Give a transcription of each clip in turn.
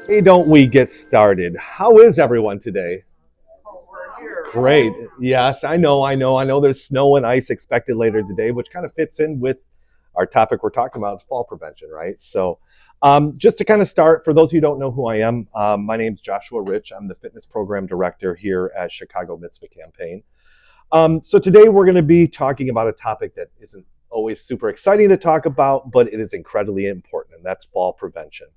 Hey, don't we get started? How is everyone today? Great. Yes, I know there's snow and ice expected later today, which kind of fits in with our topic we're talking about, fall prevention, right? Just to kind of start, for those of you who don't know who I am, my name's Joshua Rich. I'm the fitness program director here at Chicago Mitzvah Campaign. So today we're going to be talking about a topic that isn't always super exciting to talk about, but it is incredibly important, and that's fall prevention.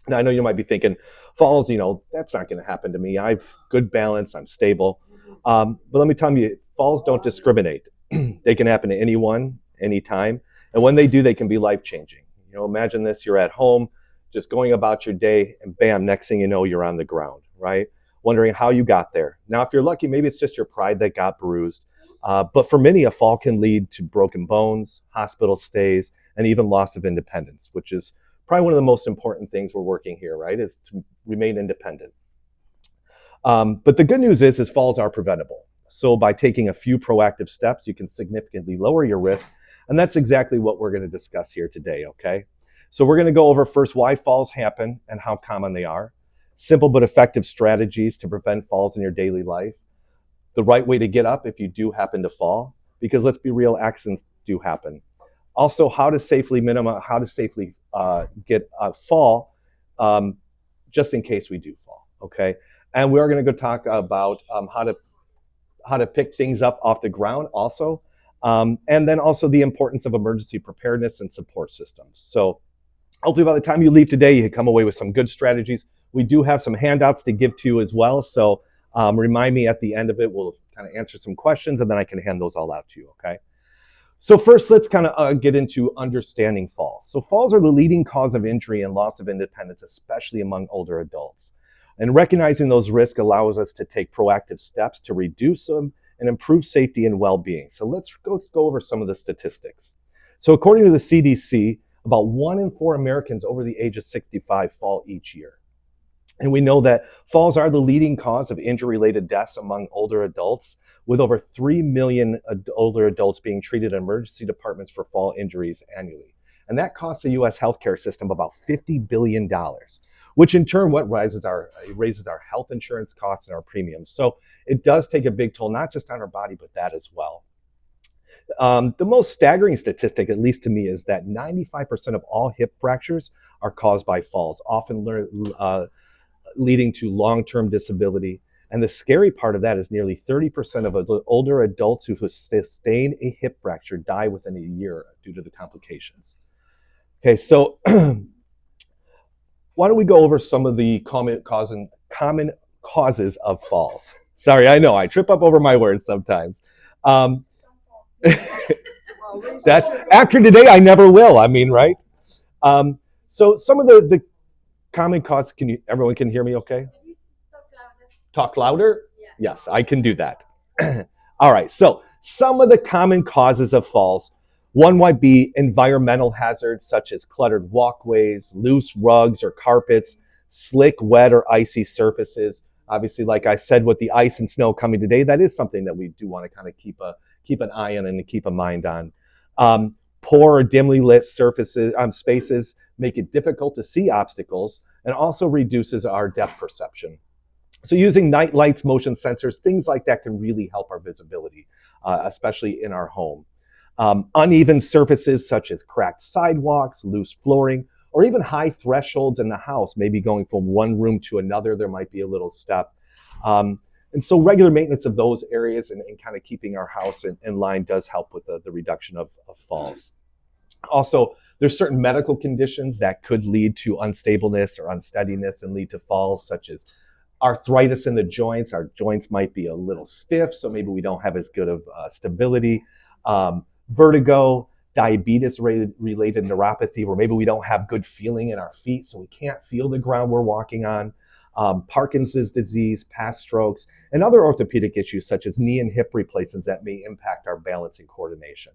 Now, I know you might be thinking, falls, that's not going to happen to me. I've good balance, I'm stable. But let me tell you, falls don't discriminate. They can happen to anyone, anytime. And when they do, they can be life-changing. Imagine this, you're at home, just going about your day, and bam, next thing you know, you're on the ground, right? Wondering how you got there. Now, if you're lucky, maybe it's just your pride that got bruised. But for many, a fall can lead to broken bones, hospital stays, and even loss of independence, which is probably one of the most important things we're working here, right, is to remain independent. But the good news is falls are preventable. So by taking a few proactive steps, you can significantly lower your risk. And that's exactly what we're going to discuss here today, okay? So we're going to go over first why falls happen and how common they are, simple but effective strategies to prevent falls in your daily life, the right way to get up if you do happen to fall, because let's be real, accidents do happen. Also, how to safely get a fall just in case we do fall, okay? And we are going to go talk about how to pick things up off the ground also, and then also the importance of emergency preparedness and support systems. So hopefully by the time you leave today, you come away with some good strategies. We do have some handouts to give to you as well, so remind me at the end of it. We'll kind of answer some questions, and then I can hand those all out to you, okay? So first, let's kind of get into understanding falls. So falls are the leading cause of injury and loss of independence, especially among older adults. And recognizing those risks allows us to take proactive steps to reduce them and improve safety and well-being. So let's go over some of the statistics. So according to the CDC, about 1 in 4 Americans over the age of 65 fall each year. And we know that falls are the leading cause of injury-related deaths among older adults, with over 3 million older adults being treated in emergency departments for fall injuries annually. And that costs the U.S. healthcare system about $50 billion, which in turn raises our health insurance costs and our premiums. So it does take a big toll, not just on our body, but that as well. The most staggering statistic, at least to me, is that 95% of all hip fractures are caused by falls, often leading to long-term disability. And the scary part of that is nearly 30% of older adults who sustain a hip fracture die within a year due to the complications. Okay, so why don't we go over some of the common causes of falls? Sorry, I know, I trip up over my words sometimes. That's after today, I never will. I mean, right? So some of the common causes. Everyone can hear me okay? Talk louder? Yes, I can do that. All right, so some of the common causes of falls. One might be environmental hazards such as cluttered walkways, loose rugs or carpets, slick, wet, or icy surfaces. Obviously, like I said, with the ice and snow coming today, that is something that we do want to kind of keep an eye on and to keep a mind on. Poor or dimly lit surfaces, spaces make it difficult to see obstacles and also reduces our depth perception. So using night lights, motion sensors, things like that can really help our visibility, especially in our home. Uneven surfaces such as cracked sidewalks, loose flooring, or even high thresholds in the house, maybe going from one room to another, there might be a little step. And so regular maintenance of those areas and kind of keeping our house in line does help with the reduction of falls. Also, there's certain medical conditions that could lead to unstableness or unsteadiness and lead to falls, such as arthritis in the joints. Our joints might be a little stiff, so maybe we don't have as good of stability. Vertigo, diabetes-related neuropathy, where maybe we don't have good feeling in our feet, so we can't feel the ground we're walking on. Parkinson's disease, past strokes, and other orthopedic issues such as knee and hip replacements that may impact our balance and coordination.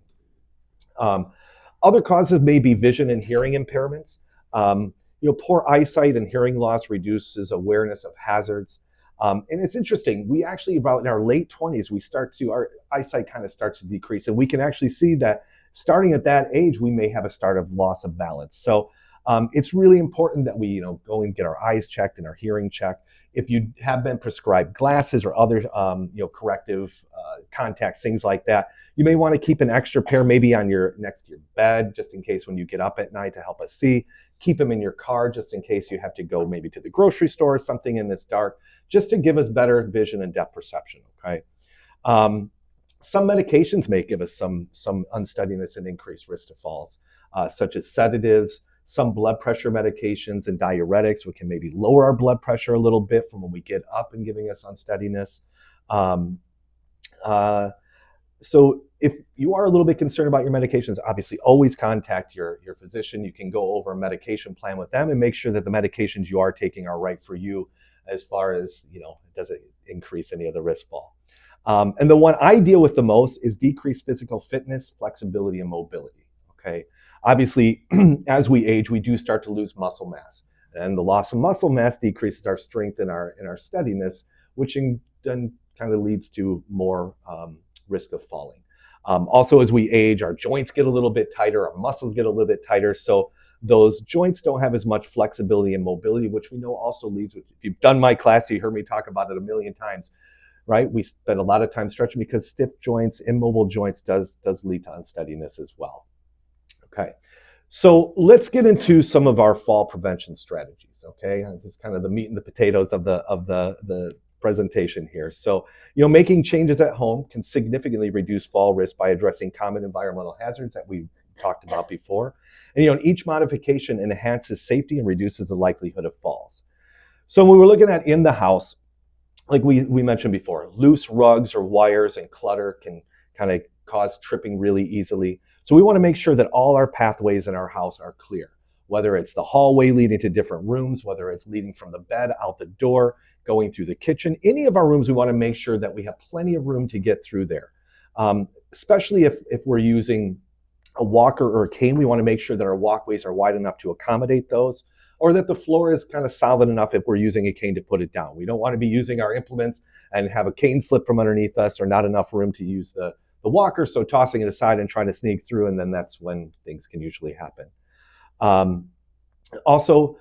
Other causes may be vision and hearing impairments. Poor eyesight and hearing loss reduces awareness of hazards. And it's interesting, we actually, about in our late 20s, our eyesight kind of starts to decrease. And we can actually see that starting at that age, we may have a start of loss of balance. So It's really important that we go and get our eyes checked and our hearing checked. If you have been prescribed glasses or other corrective contacts, things like that, you may want to keep an extra pair maybe on your next to your bed, just in case when you get up at night to help us see. Keep them in your car just in case you have to go maybe to the grocery store or something and it's dark, just to give us better vision and depth perception. Okay. Some medications may give us some unsteadiness and increased risk to falls, such as sedatives, some blood pressure medications and diuretics, which can maybe lower our blood pressure a little bit from when we get up and giving us unsteadiness. So if you are a little bit concerned about your medications, obviously always contact your physician. You can go over a medication plan with them and make sure that the medications you are taking are right for you as far as, does it increase any of the risk fall. And the one I deal with the most is decreased physical fitness, flexibility, and mobility. Okay. Obviously, as we age, we do start to lose muscle mass. And the loss of muscle mass decreases our strength and our steadiness, which then kind of leads to more risk of falling. Also, as we age, our joints get a little bit tighter, our muscles get a little bit tighter. So those joints don't have as much flexibility and mobility, which we know also leads with, if you've done my class, you heard me talk about it a million times, right? We spend a lot of time stretching because stiff joints, immobile joints does lead to unsteadiness as well. Okay, so let's get into some of our fall prevention strategies. Okay, this is kind of the meat and the potatoes of the presentation here. So, making changes at home can significantly reduce fall risk by addressing common environmental hazards that we talked about before. And each modification enhances safety and reduces the likelihood of falls. So when we're looking at in the house, like we mentioned before, loose rugs or wires and clutter can kind of cause tripping really easily. So we want to make sure that all our pathways in our house are clear, whether it's the hallway leading to different rooms, whether it's leading from the bed out the door, going through the kitchen, any of our rooms, we want to make sure that we have plenty of room to get through there. Especially if we're using a walker or a cane, we want to make sure that our walkways are wide enough to accommodate those, or that the floor is kind of solid enough if we're using a cane to put it down. We don't want to be using our implements and have a cane slip from underneath us or not enough room to use the walker, so tossing it aside and trying to sneak through, and then that's when things can usually happen. Also,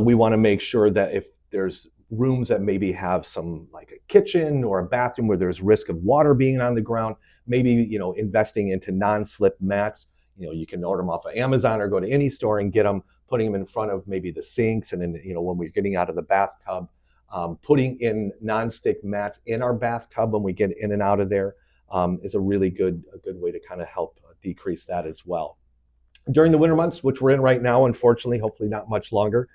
we want to make sure that if there's rooms that maybe have some, like a kitchen or a bathroom where there's risk of water being on the ground, maybe investing into non-slip mats. You can order them off of Amazon or go to any store and get them, putting them in front of maybe the sinks, and then when we're getting out of the bathtub, putting in non-stick mats in our bathtub when we get in and out of there is a really good way to kind of help decrease that as well. During the winter months, which we're in right now, unfortunately, hopefully not much longer,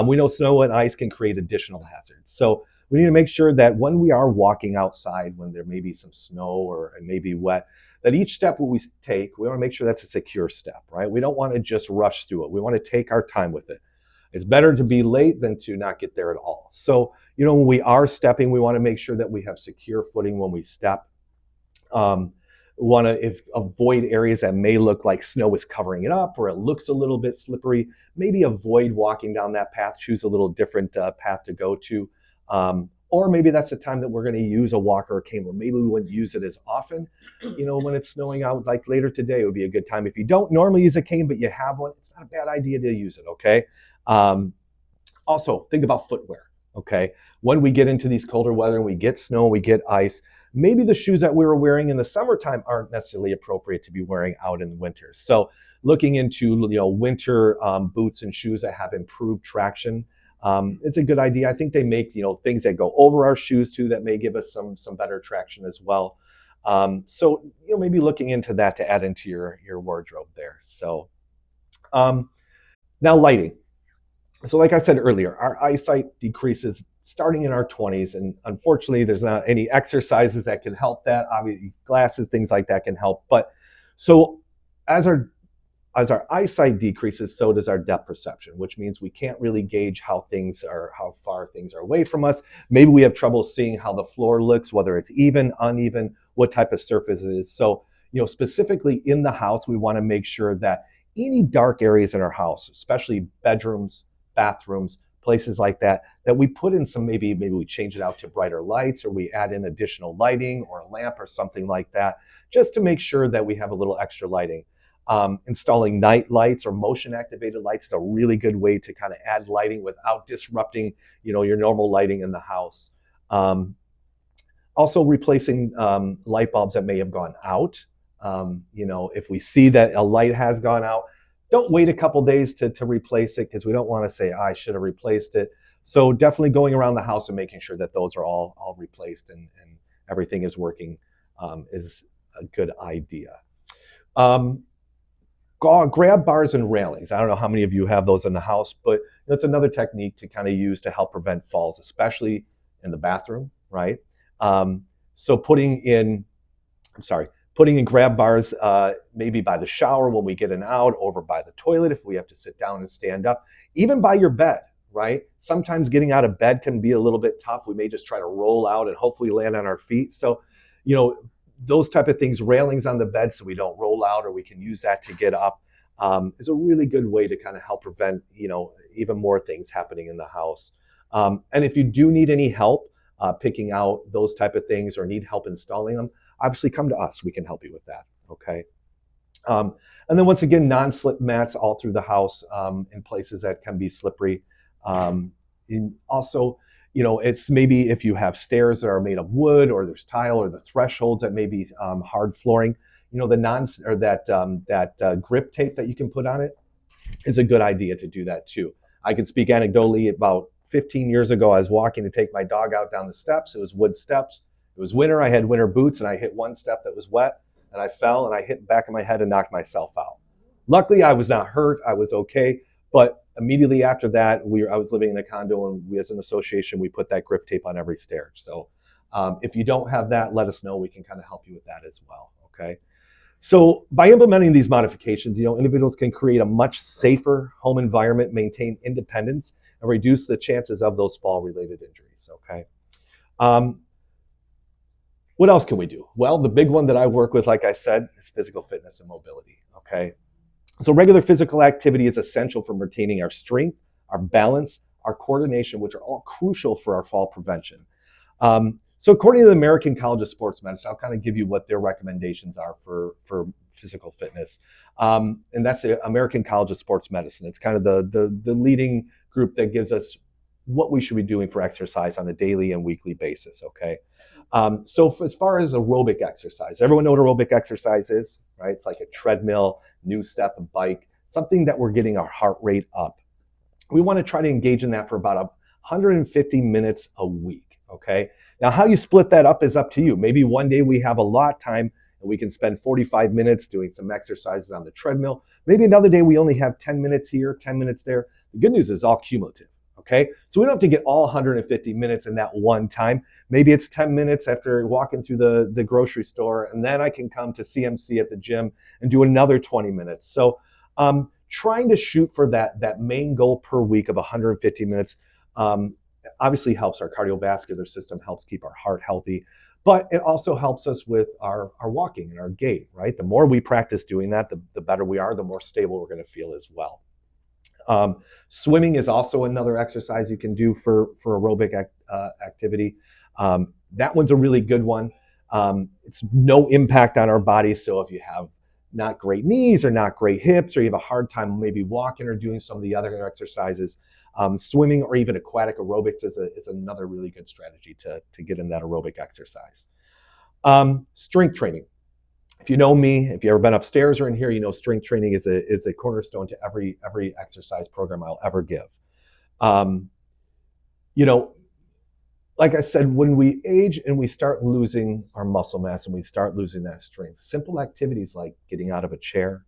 we know snow and ice can create additional hazards. So we need to make sure that when we are walking outside, when there may be some snow or it may be wet, that each step we take, we want to make sure that's a secure step, right? We don't want to just rush through it. We want to take our time with it. It's better to be late than to not get there at all. So, when we are stepping, we want to make sure that we have secure footing when we step. Want to avoid areas that may look like snow is covering it up or it looks a little bit slippery. Maybe avoid walking down that path, choose a little different path to go to. Or maybe that's the time that we're going to use a walker or cane, or maybe we wouldn't use it as often. When it's snowing out, like later today would be a good time. If you don't normally use a cane, but you have one, it's not a bad idea to use it, okay? Also, think about footwear, okay? When we get into these colder weather and we get snow and we get ice, maybe the shoes that we were wearing in the summertime aren't necessarily appropriate to be wearing out in the winter. So looking into winter boots and shoes that have improved traction is a good idea. I think they make things that go over our shoes too that may give us some better traction as well. So maybe looking into that to add into your wardrobe there. So now lighting. So like I said earlier, our eyesight decreases starting in our 20s, and unfortunately there's not any exercises that can help that. Obviously glasses, things like that can help, but so as our eyesight decreases, so does our depth perception, which means we can't really gauge how far things are away from us. Maybe we have trouble seeing how the floor looks, whether it's even, uneven, what type of surface it is. So specifically in the house, we want to make sure that any dark areas in our house, especially bedrooms, bathrooms, places like that we put in some, maybe we change it out to brighter lights, or we add in additional lighting or a lamp or something like that, just to make sure that we have a little extra lighting. Installing night lights or motion activated lights is a really good way to kind of add lighting without disrupting, your normal lighting in the house. Also replacing light bulbs that may have gone out. If we see that a light has gone out, don't wait a couple days to replace it, because we don't want to say, I should have replaced it. So definitely going around the house and making sure that those are all replaced and everything is working is a good idea. Grab bars and railings. I don't know how many of you have those in the house, but it's another technique to kind of use to help prevent falls, especially in the bathroom, right? So putting in grab bars maybe by the shower when we get in and out, over by the toilet if we have to sit down and stand up, even by your bed, right? Sometimes getting out of bed can be a little bit tough. We may just try to roll out and hopefully land on our feet. So, those type of things, railings on the bed so we don't roll out, or we can use that to get up, is a really good way to kind of help prevent, even more things happening in the house. And if you do need any help picking out those type of things or need help installing them, obviously come to us. We can help you with that, okay? And then once again, non-slip mats all through the house in places that can be slippery. Also, it's maybe if you have stairs that are made of wood, or there's tile, or the thresholds that may be hard flooring, that grip tape that you can put on it is a good idea to do that too. I can speak anecdotally. About 15 years ago, I was walking to take my dog out down the steps. It was wood steps. It was winter. I had winter boots, and I hit one step that was wet, and I fell, and I hit the back of my head and knocked myself out. Luckily, I was not hurt. I was okay. But immediately after that, I was living in a condo, and we, as an association, we put that grip tape on every stair. So if you don't have that, let us know. We can kind of help you with that as well, okay? So by implementing these modifications, individuals can create a much safer home environment, maintain independence, and reduce the chances of those fall-related injuries, okay? What else can we do? Well, the big one that I work with, like I said, is physical fitness and mobility, okay? So regular physical activity is essential for maintaining our strength, our balance, our coordination, which are all crucial for our fall prevention. So according to the American College of Sports Medicine, I'll kind of give you what their recommendations are for physical fitness. And that's the American College of Sports Medicine. It's kind of the leading group that gives us what we should be doing for exercise on a daily and weekly basis, okay? So as far as aerobic exercise, everyone know what aerobic exercise is, right? It's like a treadmill, new step, a bike, something that we're getting our heart rate up. We want to try to engage in that for about 150 minutes a week, okay? Now, how you split that up is up to you. Maybe one day we have a lot of time and we can spend 45 minutes doing some exercises on the treadmill. Maybe another day we only have 10 minutes here, 10 minutes there. The good news is all cumulative, okay? So we don't have to get all 150 minutes in that one time. Maybe it's 10 minutes after walking through the grocery store, and then I can come to CMC at the gym and do another 20 minutes. So trying to shoot for that main goal per week of 150 minutes obviously helps our cardiovascular system, helps keep our heart healthy, but it also helps us with our walking and our gait, right? The more we practice doing that, the better we are, the more stable we're going to feel as well. Swimming is also another exercise you can do for aerobic activity. That one's a really good one. It's no impact on our body, so if you have not great knees or not great hips, or you have a hard time maybe walking or doing some of the other exercises, swimming or even aquatic aerobics is another really good strategy to get in that aerobic exercise. Strength training. If you know me, if you've ever been upstairs or in here, strength training is a cornerstone to every exercise program I'll ever give. Like I said, when we age and we start losing our muscle mass and we start losing that strength, simple activities like getting out of a chair,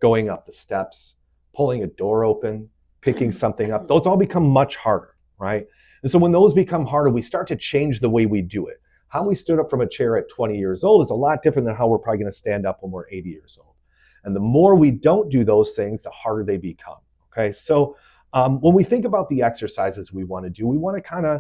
going up the steps, pulling a door open, picking something up, those all become much harder, right? And so when those become harder, we start to change the way we do it. How we stood up from a chair at 20 years old is a lot different than how we're probably going to stand up when we're 80 years old. And the more we don't do those things, the harder they become, okay? So when we think about the exercises we want to do, we want to kind of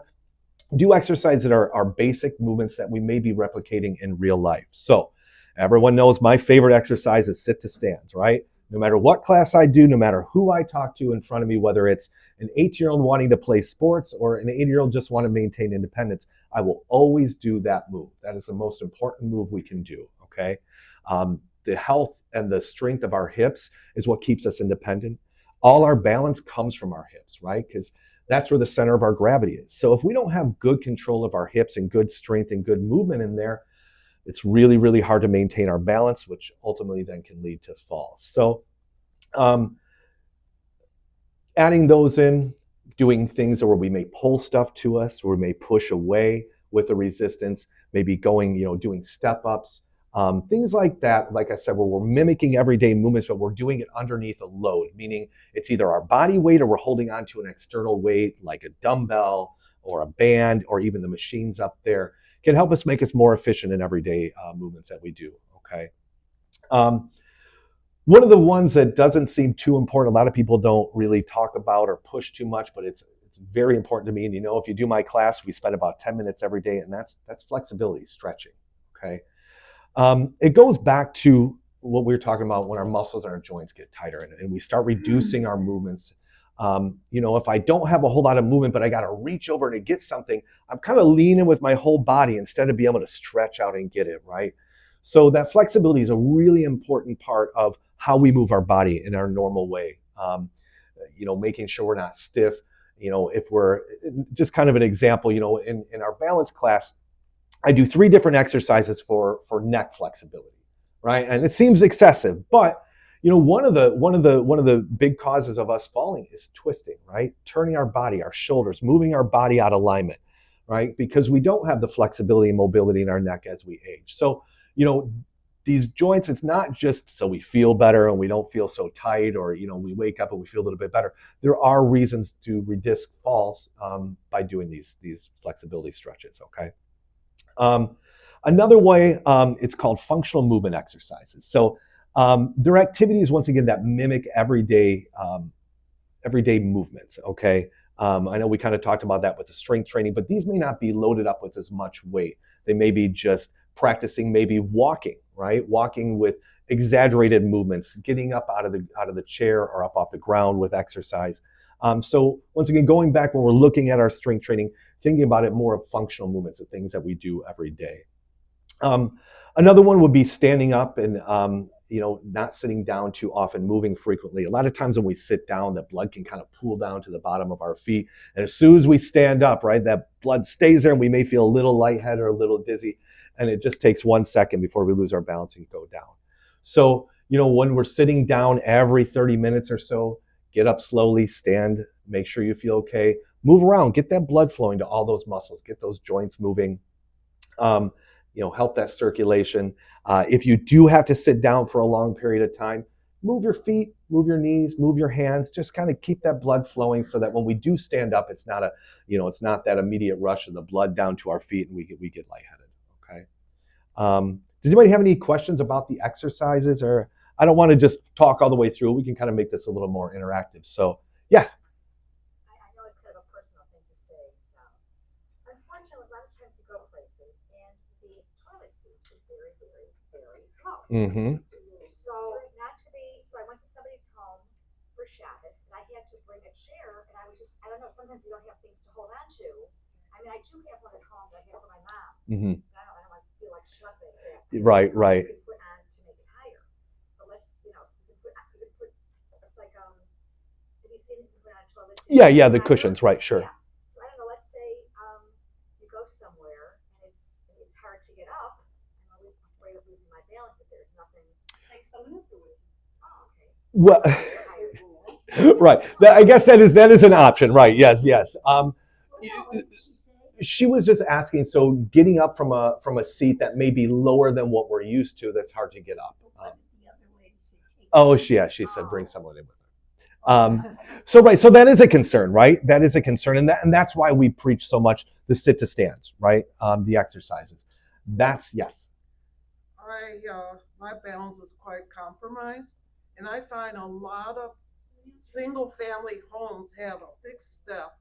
do exercises that are basic movements that we may be replicating in real life. So everyone knows my favorite exercise is sit to stand, right? No matter what class I do, no matter who I talk to in front of me, whether it's an 8-year-old wanting to play sports or an 80-year-old just want to maintain independence, I will always do that move. That is the most important move we can do, okay? the health and the strength of our hips is what keeps us independent. All our balance comes from our hips, right? Because that's where the center of our gravity is. So if we don't have good control of our hips and good strength and good movement in there, it's really, really hard to maintain our balance, which ultimately then can lead to falls. So adding those in, doing things where we may pull stuff to us, or we may push away with the resistance, maybe going, doing step ups, things like that. Like I said, where we're mimicking everyday movements, but we're doing it underneath a load, meaning it's either our body weight or we're holding onto an external weight like a dumbbell or a band or even the machines up there, can help us make us more efficient in everyday movements that we do. Okay. One of the ones that doesn't seem too important, a lot of people don't really talk about or push too much, but it's very important to me. And if you do my class, we spend about 10 minutes every day, and that's flexibility, stretching. Okay. It goes back to what we were talking about when our muscles and our joints get tighter and we start reducing our movements. If I don't have a whole lot of movement, but I got to reach over to get something, I'm kind of leaning with my whole body instead of being able to stretch out and get it, right? So that flexibility is a really important part of how we move our body in our normal way. Making sure we're not stiff. If we're just kind of an example, in our balance class, I do 3 different exercises for neck flexibility, right? And it seems excessive, but one of the big causes of us falling is twisting, right? Turning our body, our shoulders, moving our body out of alignment, right? Because we don't have the flexibility and mobility in our neck as we age. So, these joints, it's not just so we feel better and we don't feel so tight, or we wake up and we feel a little bit better. There are reasons to reduce falls by doing these flexibility stretches. Okay. Another way, it's called functional movement exercises. So they're activities, once again, that mimic everyday movements. Okay. I know we kind of talked about that with the strength training, but these may not be loaded up with as much weight. They may be just practicing, maybe walking, right? Walking with exaggerated movements, getting up out of the chair or up off the ground with exercise. So once again, going back when we're looking at our strength training, thinking about it more of functional movements, the things that we do every day. Another one would be standing up and not sitting down too often, moving frequently. A lot of times when we sit down, the blood can kind of pool down to the bottom of our feet. And as soon as we stand up, right, that blood stays there and we may feel a little lightheaded or a little dizzy. And it just takes 1 second before we lose our balance and go down. So, when we're sitting down every 30 minutes or so, get up slowly, stand, make sure you feel okay, move around, get that blood flowing to all those muscles, get those joints moving, help that circulation. If you do have to sit down for a long period of time, move your feet, move your knees, move your hands, just kind of keep that blood flowing so that when we do stand up, it's not that immediate rush of the blood down to our feet and we get lightheaded. Okay. Does anybody have any questions about the exercises? Or I don't want to just talk all the way through. We can kind of make this a little more interactive. So, yeah. I know it's kind of a personal thing to say. So, unfortunately, a lot of times you go places and the toilet seat is very, very, very low. Mm-hmm. So I went to somebody's home for Shabbos, and I had to bring a chair, and I don't know, sometimes you don't have things to hold on to. I mean, I do have one at home that I have for my mom. Mm-hmm. I don't feel like schlepping. Right. You can put on to make it higher. But you can put, it's like, have you seen it? You put on a toilet seat? Yeah, the cushions, right, sure. Yeah. So I don't know, let's say you go somewhere and it's hard to get up. I'm always afraid of losing my balance if there's nothing. Take some with you. Oh, okay. Well, right. I guess that is an option, right? Yes. She was just asking. So getting up from a seat that may be lower than what we're used to, that's hard to get up. She said bring someone in with her. So that is a concern, right? That is a concern, and that's why we preach so much the sit to stands, right? The exercises. That's yes. My balance is quite compromised, and I find a lot of single-family homes have a big step.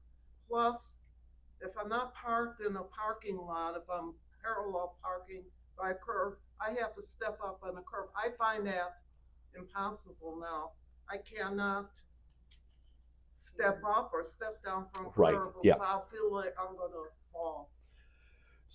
Plus, if I'm not parked in a parking lot, if I'm parallel parking by a curb, I have to step up on the curb. I find that impossible now. I cannot step up or step down from curb. Yeah. I'll feel like I'm going to fall.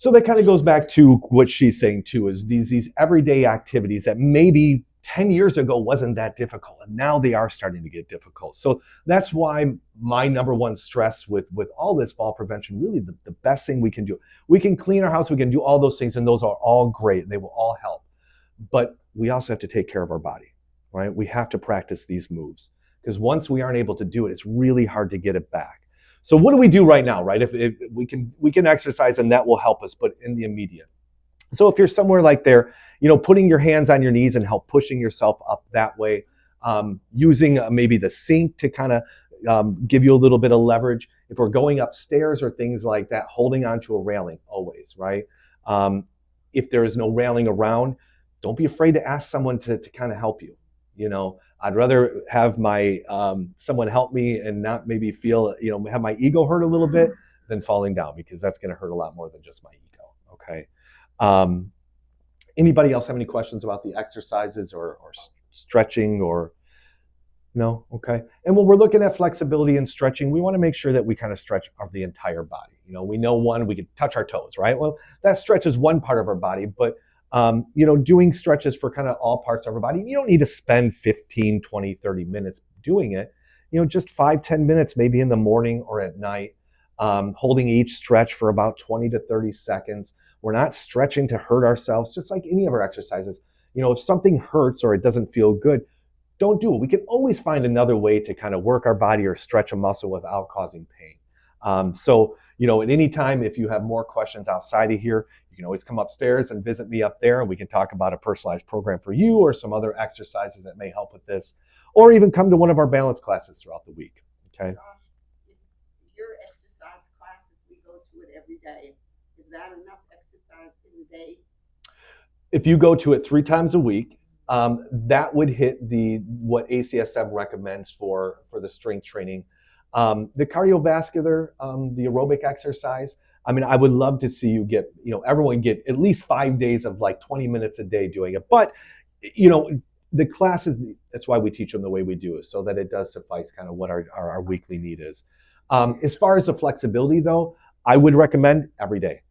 So that kind of goes back to what she's saying too, is these everyday activities that maybe 10 years ago wasn't that difficult, and now they are starting to get difficult. So that's why my number one stress with all this fall prevention, really the best thing we can do. We can clean our house, we can do all those things, and those are all great. They will all help. But we also have to take care of our body, right? We have to practice these moves, because once we aren't able to do it, it's really hard to get it back. So what do we do right now, right? If we can exercise, and that will help us, but in the immediate. So if you're somewhere like there, putting your hands on your knees and help pushing yourself up that way, using maybe the sink to kind of give you a little bit of leverage. If we're going upstairs or things like that, holding onto a railing always, right? If there is no railing around, don't be afraid to ask someone to kind of help you. I'd rather have my someone help me and not maybe feel, have my ego hurt a little bit than falling down, because that's going to hurt a lot more than just my ego. Okay. Anybody else have any questions about the exercises or stretching or no? Okay. And when we're looking at flexibility and stretching, we want to make sure that we kind of stretch the entire body. We know we can touch our toes, right? Well, that stretches one part of our body, but doing stretches for kind of all parts of our body, you don't need to spend 15, 20, 30 minutes doing it. Just 5-10 minutes, maybe in the morning or at night, holding each stretch for about 20 to 30 seconds. We're not stretching to hurt ourselves, just like any of our exercises. If something hurts or it doesn't feel good, don't do it. We can always find another way to kind of work our body or stretch a muscle without causing pain. So, at any time, if you have more questions outside of here, you can always come upstairs and visit me up there, and we can talk about a personalized program for you or some other exercises that may help with this, or even come to one of our balance classes throughout the week. Okay. Josh, if your exercise classes, we go to it every day, is that enough exercise in the day? If you go to it 3 times a week, that would hit what ACSM recommends for the strength training. The cardiovascular, the aerobic exercise, I would love to see you get, everyone get at least 5 days of like 20 minutes a day doing it. But, the classes, that's why we teach them the way we do, is so that it does suffice kind of what our weekly need is. As far as the flexibility though, I would recommend every day.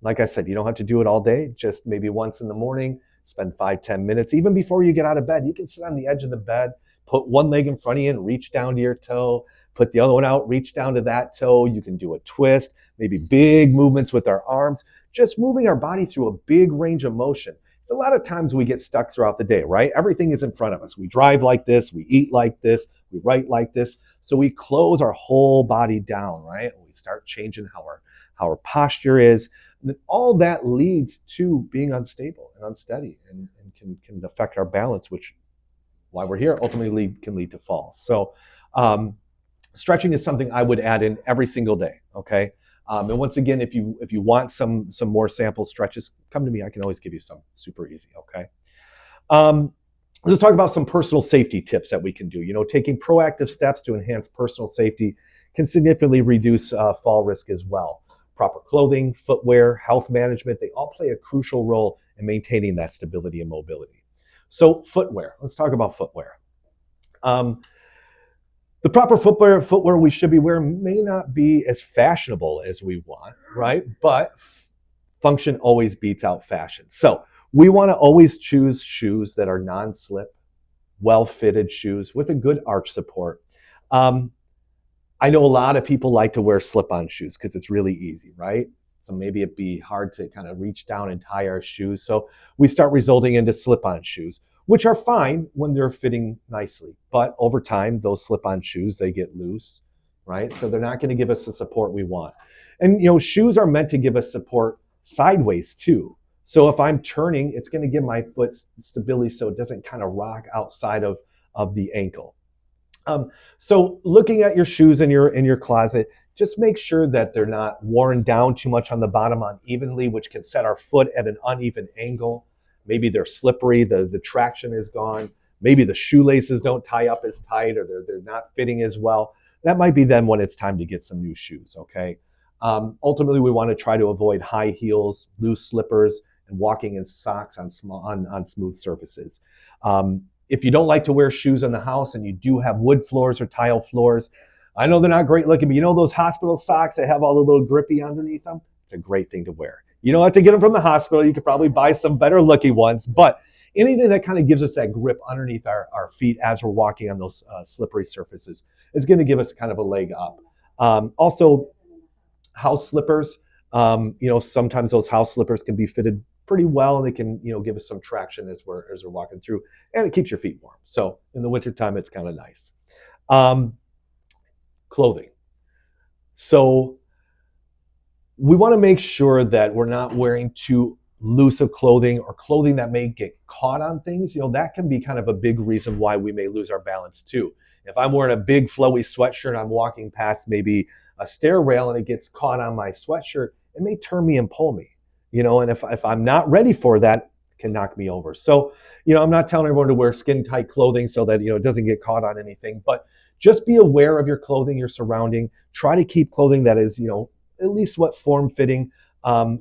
Like I said, you don't have to do it all day, just maybe once in the morning, spend 5-10 minutes. Even before you get out of bed, you can sit on the edge of the bed, put one leg in front of you and reach down to your toe, put the other one out, reach down to that toe. You can do a twist, maybe big movements with our arms, just moving our body through a big range of motion. It's a lot of times we get stuck throughout the day, right? Everything is in front of us. We drive like this, we eat like this, we write like this. So we close our whole body down, right? And we start changing how our posture is. And all that leads to being unstable and unsteady and can affect our balance, which, why we're here, ultimately can lead to falls. So stretching is something I would add in every single day, okay? And once again, if you want some more sample stretches, come to me. I can always give you some super easy, okay? Let's talk about some personal safety tips that we can do. Taking proactive steps to enhance personal safety can significantly reduce fall risk as well. Proper clothing, footwear, health management, they all play a crucial role in maintaining that stability and mobility. So footwear, let's talk about footwear. The proper footwear we should be wearing may not be as fashionable as we want, right? But function always beats out fashion. So we want to always choose shoes that are non-slip, well-fitted shoes with a good arch support. I know a lot of people like to wear slip-on shoes because it's really easy, right? So maybe it'd be hard to kind of reach down and tie our shoes. So we start resulting into slip-on shoes, which are fine when they're fitting nicely. But over time, those slip-on shoes, they get loose, right? So they're not going to give us the support we want. And, shoes are meant to give us support sideways too. So if I'm turning, it's going to give my foot stability so it doesn't kind of rock outside of the ankle. So looking at your shoes in your closet, just make sure that they're not worn down too much on the bottom unevenly, which can set our foot at an uneven angle. Maybe they're slippery, the traction is gone. Maybe the shoelaces don't tie up as tight, or they're not fitting as well. That might be then when it's time to get some new shoes, okay? Ultimately, we want to try to avoid high heels, loose slippers, and walking in socks on smooth surfaces. If you don't like to wear shoes in the house and you do have wood floors or tile floors, I know they're not great looking, but those hospital socks that have all the little grippy underneath them? It's a great thing to wear. You don't have to get them from the hospital. You could probably buy some better looking ones, but anything that kind of gives us that grip underneath our feet as we're walking on those slippery surfaces is going to give us kind of a leg up. Also, house slippers. Sometimes those house slippers can be fitted pretty well. They can, give us some traction as we're walking through, and it keeps your feet warm. So in the wintertime, it's kind of nice. Clothing. So we want to make sure that we're not wearing too loose of clothing or clothing that may get caught on things. That can be kind of a big reason why we may lose our balance too. If I'm wearing a big flowy sweatshirt and I'm walking past maybe a stair rail and it gets caught on my sweatshirt, it may turn me and pull me, and if I'm not ready for that, it can knock me over. So, I'm not telling everyone to wear skin tight clothing so that, it doesn't get caught on anything, but just be aware of your clothing, your surrounding. Try to keep clothing that is, at least what form fitting,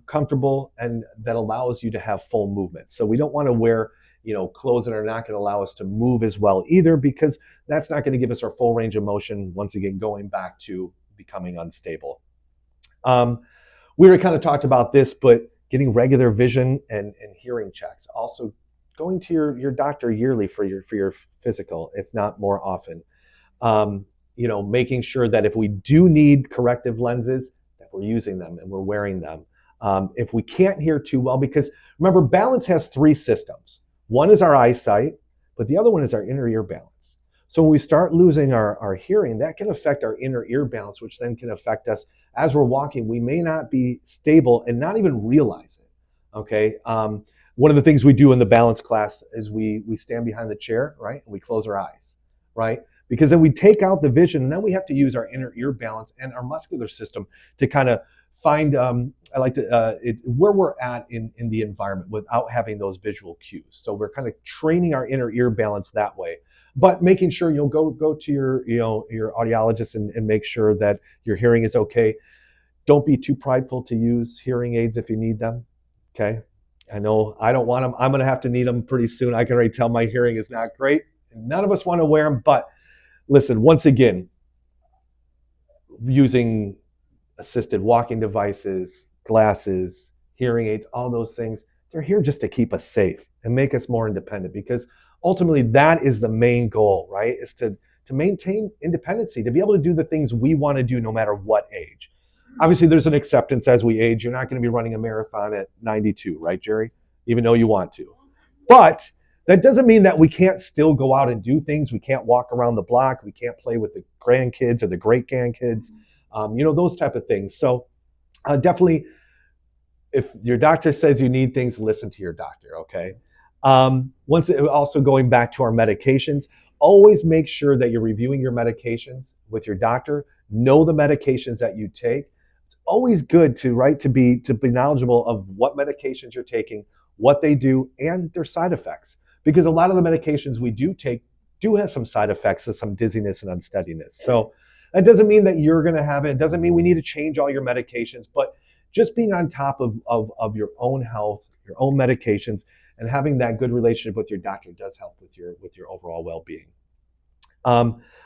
comfortable, and that allows you to have full movement. So we don't want to wear, clothes that are not going to allow us to move as well either, because that's not going to give us our full range of motion, once again, going back to becoming unstable. We already kind of talked about this, but getting regular vision and hearing checks. Also going to your doctor yearly for your physical, if not more often. Making sure that if we do need corrective lenses, that we're using them and we're wearing them. If we can't hear too well, because remember, balance has three systems. One is our eyesight, but the other one is our inner ear balance. So when we start losing our hearing, that can affect our inner ear balance, which then can affect us as we're walking. We may not be stable and not even realize it, okay? One of the things we do in the balance class is we stand behind the chair, right? And we close our eyes, right? Because then we take out the vision, and then we have to use our inner ear balance and our muscular system to kind of find, where we're at in the environment without having those visual cues. So we're kind of training our inner ear balance that way, but making sure you'll go to your audiologist and make sure that your hearing is okay. Don't be too prideful to use hearing aids if you need them, okay? I know I don't want them. I'm going to have to need them pretty soon. I can already tell my hearing is not great. None of us want to wear them, but listen, once again, using assisted walking devices, glasses, hearing aids, all those things, they're here just to keep us safe and make us more independent, because ultimately that is the main goal, right? Is to maintain independency, to be able to do the things we want to do no matter what age. Obviously, there's an acceptance as we age. You're not going to be running a marathon at 92, right, Jerry? Even though you want to. But that doesn't mean that we can't still go out and do things. We can't walk around the block. We can't play with the grandkids or the great grandkids, those type of things. So definitely, if your doctor says you need things, listen to your doctor, okay? Also going back to our medications, always make sure that you're reviewing your medications with your doctor. Know the medications that you take. It's always good to be knowledgeable of what medications you're taking, what they do, and their side effects. Because a lot of the medications we do take do have some side effects of some dizziness and unsteadiness. So that doesn't mean that you're going to have it. It doesn't mean we need to change all your medications, but just being on top of your own health, your own medications, and having that good relationship with your doctor does help with your overall well-being.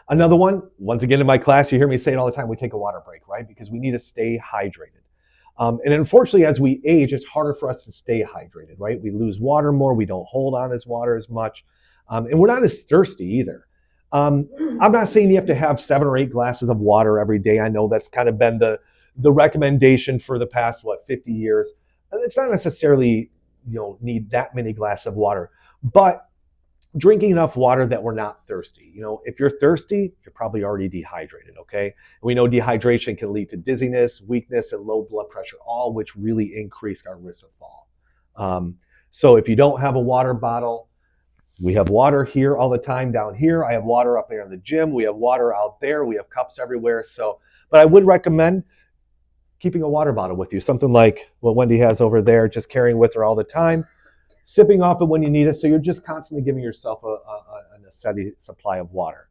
Another one, once again in my class, you hear me say it all the time, we take a water break, right? Because we need to stay hydrated. And unfortunately, as we age, it's harder for us to stay hydrated, right? We lose water more, we don't hold on as water as much, and we're not as thirsty either. I'm not saying you have to have 7 or 8 glasses of water every day. I know that's kind of been the recommendation for the past, 50 years. And it's not necessarily, need that many glasses of water, but drinking enough water that we're not thirsty. If you're thirsty, you're probably already dehydrated, okay? We know dehydration can lead to dizziness, weakness, and low blood pressure, all which really increase our risk of fall. So if you don't have a water bottle, we have water here all the time down here. I have water up there in the gym. We have water out there. We have cups everywhere. But I would recommend keeping a water bottle with you, something like what Wendy has over there, just carrying with her all the time, sipping off it when you need it. So you're just constantly giving yourself a steady supply of water.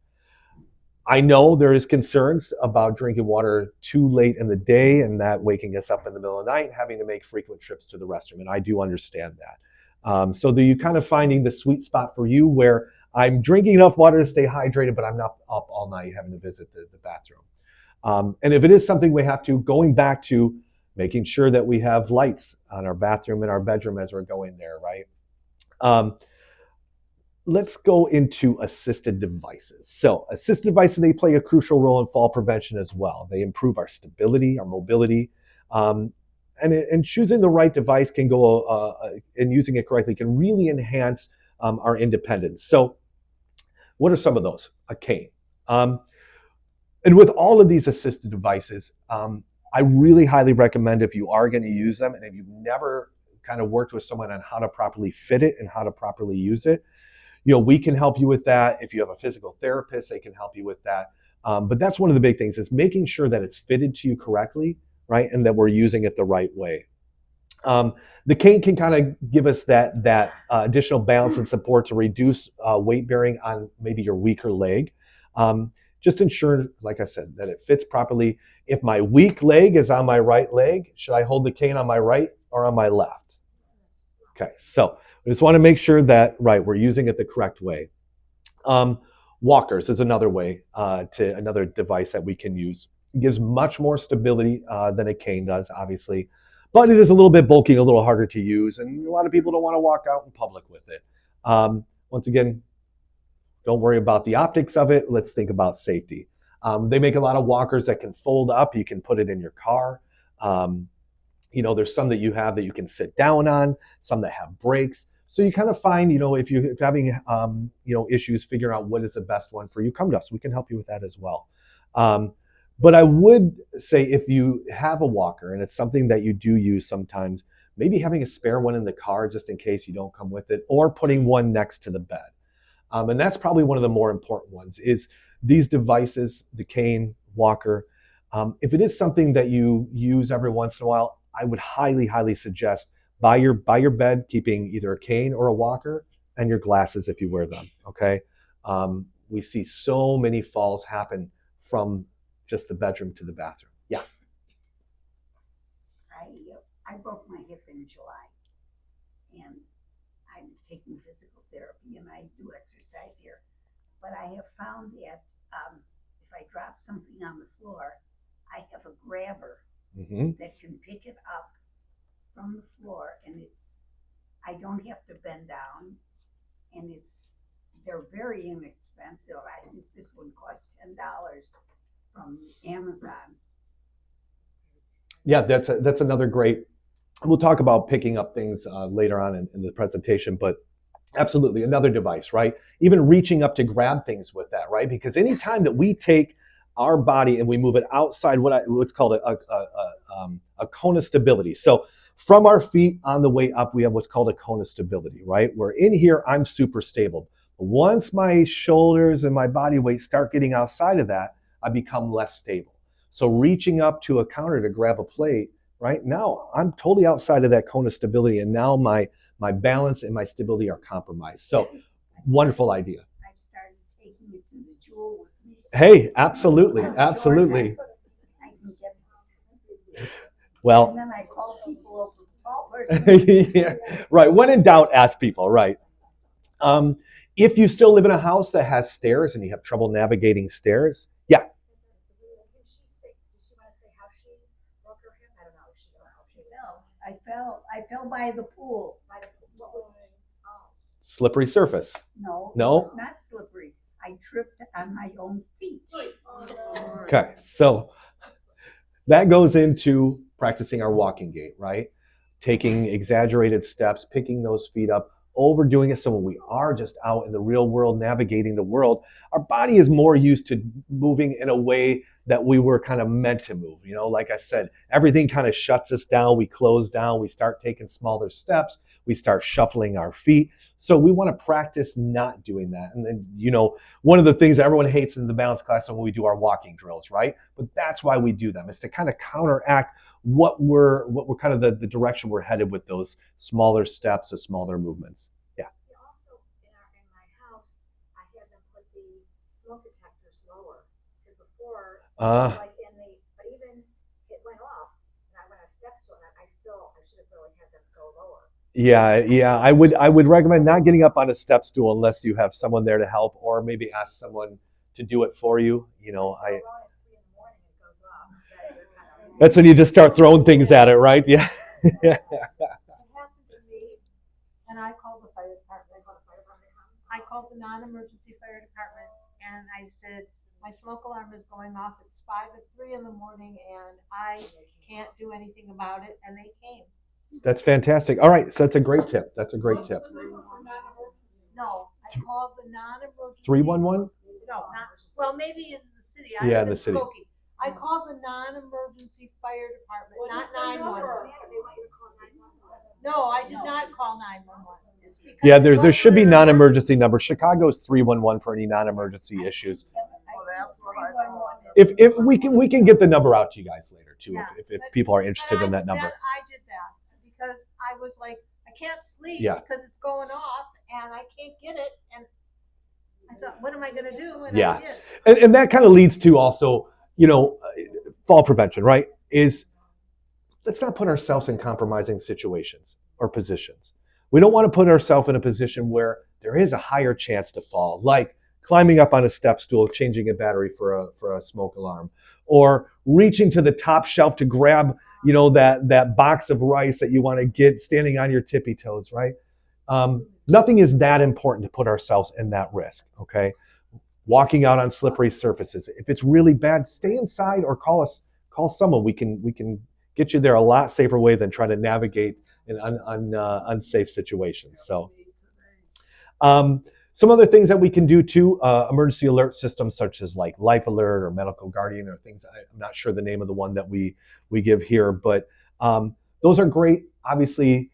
I know there is concerns about drinking water too late in the day and that waking us up in the middle of the night and having to make frequent trips to the restroom. And I do understand that. So that you kind of finding the sweet spot for you where I'm drinking enough water to stay hydrated, but I'm not up all night having to visit the bathroom. And if it is something we have to, going back to making sure that we have lights on our bathroom and our bedroom as we're going there, right? Let's go into assisted devices. So assisted devices, they play a crucial role in fall prevention as well. They improve our stability, our mobility, and choosing the right device can go, and using it correctly can really enhance our independence. So what are some of those? A cane. And with all of these assisted devices, I really highly recommend, if you are going to use them and if you've never kind of worked with someone on how to properly fit it and how to properly use it, we can help you with that. If you have a physical therapist, they can help you with that. But that's one of the big things, is making sure that it's fitted to you correctly, right? And that we're using it the right way. The cane can kind of give us that additional balance and support to reduce weight bearing on maybe your weaker leg. Just ensure, like I said, that it fits properly. If my weak leg is on my right leg, should I hold the cane on my right or on my left? Okay, so we just want to make sure that, right, we're using it the correct way. Walkers is another way, another device that we can use. It gives much more stability than a cane does, obviously, but it is a little bit bulky, a little harder to use, and a lot of people don't want to walk out in public with it. Once again, don't worry about the optics of it. Let's think about safety. They make a lot of walkers that can fold up. You can put it in your car. There's some that you have that you can sit down on, some that have brakes. So you kind of find, if you're having, issues figuring out what is the best one for you, come to us. We can help you with that as well. But I would say, if you have a walker and it's something that you do use sometimes, maybe having a spare one in the car just in case you don't come with it, or putting one next to the bed. And that's probably one of the more important ones, is these devices, the cane, walker. If it is something that you use every once in a while, I would highly, highly suggest by your bed, keeping either a cane or a walker, and your glasses if you wear them, okay? We see so many falls happen from just the bedroom to the bathroom. Yeah. I broke my hip in July, and I'm taking physical therapy and I do exercise here. But I have found that if I drop something on the floor, I have a grabber that can pick it up from the floor, and I don't have to bend down, and they're very inexpensive. I think this one cost $10 from Amazon. Yeah, that's another great. We'll talk about picking up things later on in the presentation, but absolutely another device, right? Even reaching up to grab things with that, right? Because anytime that we take our body and we move it outside what's called a cone of stability. So from our feet on the way up, we have what's called a cone of stability, right? Where in here, I'm super stable. Once my shoulders and my body weight start getting outside of that, I become less stable. So reaching up to a counter to grab a plate, right? Now I'm totally outside of that cone of stability, and now my balance and my stability are compromised. So wonderful idea. I've started taking it to the Jewel with me. Hey, absolutely, absolutely. I can get it. Well, and then I call people over the tall person. yeah, right. When in doubt, ask people, right? If you still live in a house that has stairs and you have trouble navigating stairs, yeah. Did she want to say how she broke her hip? I don't know. She don't know. She fell. I fell by the pool. Slippery surface. No, No? it's not slippery. I tripped on my own feet. Okay, so that goes into practicing our walking gait, right? Taking exaggerated steps, picking those feet up, overdoing it. So when we are just out in the real world, navigating the world, our body is more used to moving in a way that we were kind of meant to move. Like I said, everything kind of shuts us down. We close down. We start taking smaller steps. We start shuffling our feet. So we want to practice not doing that. And then, one of the things that everyone hates in the balance class is when we do our walking drills, right? But that's why we do them. It's to kind of counteract what we're kind of the direction we're headed with those smaller steps, the smaller movements. Yeah. Also, in my house, I had them put the smoke detectors lower, because before, but even it went off, and I went on steps to it, I should have really had them go lower. Yeah. I would recommend not getting up on a step stool unless you have someone there to help, or maybe ask someone to do it for you. It's 3 in the morning, it goes off. That's when you just start throwing things at it, right? Yeah. It happened to me, and I called the fire department. I called the non-emergency fire department, and I said, my smoke alarm is going off. It's 3 in the morning, and I can't do anything about it. And they came. That's fantastic. All right, so that's a great tip. That's a great tip. No, I called the non-emergency. 311? No, not, well, maybe in the city. I Yeah, live in the city. Skokie. I called the non-emergency fire department, not 911. No, I did not call 911. Yeah, there should be non-emergency numbers. Chicago's 311 for any non-emergency issues. If we can get the number out to you guys later too, Yeah, if people are interested in that number. I did that because I was like, I can't sleep Yeah. because it's going off and I can't get it. And I thought, what am I going to do? And Yeah. I did. And that kind of leads to also, fall prevention, right? Is let's not put ourselves in compromising situations or positions. We don't want to put ourselves in a position where there is a higher chance to fall, like climbing up on a step stool, changing a battery for a smoke alarm, or reaching to the top shelf to grab, that box of rice that you want to get, standing on your tippy toes, right? Nothing is that important to put ourselves in that risk, okay? Walking out on slippery surfaces. If it's really bad, stay inside or call someone. We can get you there a lot safer way than trying to navigate in unsafe situations. So, some other things that we can do too, emergency alert systems such as like Life Alert or Medical Guardian or things. I'm not sure the name of the one that we give here, but those are great. Obviously,